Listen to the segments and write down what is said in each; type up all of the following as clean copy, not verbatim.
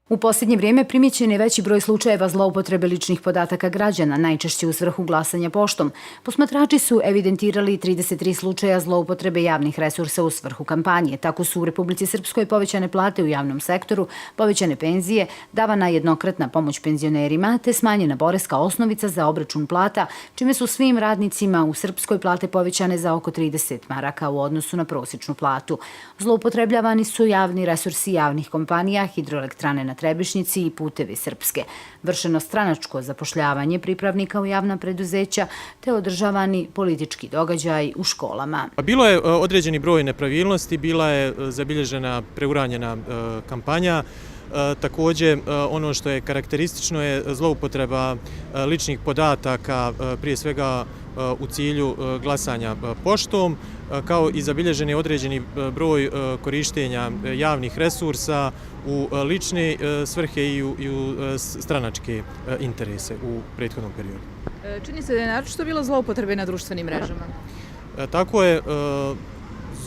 U posljednje vrijeme primijećen je veći broj slučajeva zloupotrebe ličnih podataka građana, najčešće u svrhu glasanja poštom. Posmatrači su evidentirali 33 slučaja zloupotrebe javnih resursa u svrhu kampanje. Tako su u Republici Srpskoj povećane plate u javnom sektoru, povećane penzije, davana jednokratna pomoć penzionerima, te smanjena poreska osnovica za obračun plata, čime su svim radnicima u Srpskoj plate povećane za oko 30 maraka u odnosu na prosječnu platu. Zloupotrebljavani su javni resursi javnih kompanija, hidroelektrane na Trebišnjici i Putevi Srpske. Vršeno stranačko zapošljavanje pripravnika u javna preduzeća te održavani politički događaj u školama. Bilo je određeni broj nepravilnosti, bila je zabilježena preuranjena kampanja. Također, ono što je karakteristično je zloupotreba ličnih podataka, prije svega u cilju glasanja poštom, kao i zabilježen je određeni broj korištenja javnih resursa u lične svrhe i u stranačke interese u prethodnom periodu. Čini se da je naročito bilo zloupotrebe na društvenim mrežama. Tako je.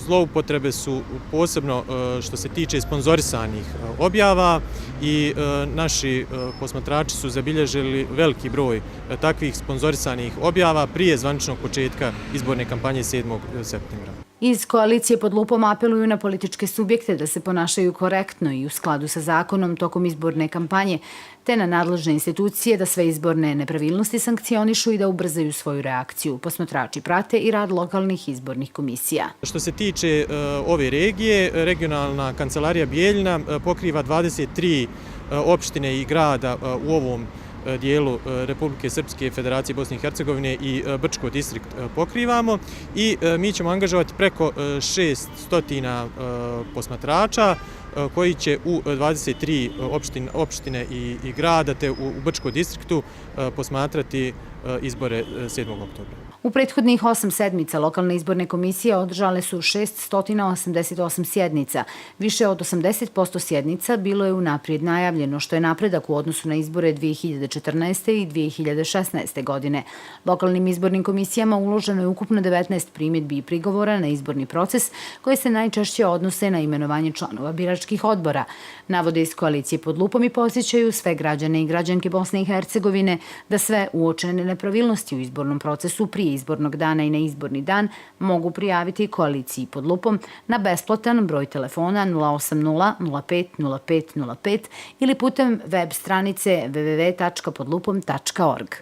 Zloupotrebe su posebno što se tiče sponzorisanih objava i naši posmatrači su zabilježili veliki broj takvih sponzorisanih objava prije zvaničnog početka izborne kampanje 7. septembra. Iz koalicije pod lupom apeluju na političke subjekte da se ponašaju korektno i u skladu sa zakonom tokom izborne kampanje, te na nadležne institucije da sve izborne nepravilnosti sankcionišu i da ubrzaju svoju reakciju. Posmatrači prate i rad lokalnih izbornih komisija. Što se tiče ove regije, regionalna kancelarija Bijeljina pokriva 23 opštine i grada u ovom dijelu Republike Srpske, Federacije Bosne i Hercegovine i Brčko distrikt pokrivamo i mi ćemo angažovati preko 600 posmatrača koji će u 23 opštine i grada te u Brčko distriktu posmatrati izbore 7. oktobra. U prethodnih 8 sedmica lokalne izborne komisije održale su 688 sjednica. Više od 80% sjednica bilo je unaprijed najavljeno, što je napredak u odnosu na izbore 2014. i 2016. godine. Lokalnim izbornim komisijama uloženo je ukupno 19 primjedbi i prigovora na izborni proces, koje se najčešće odnose na imenovanje članova biračkih odbora. Navode iz koalicije pod lupom i podsjećaju sve građane i građanke Bosne i Hercegovine da sve uočene nepravilnosti u izbornom procesu prije izbornog dana i na izborni dan mogu prijaviti koaliciji pod lupom na besplatan broj telefona 080 05 05 05 ili putem web stranice www.podlupom.org.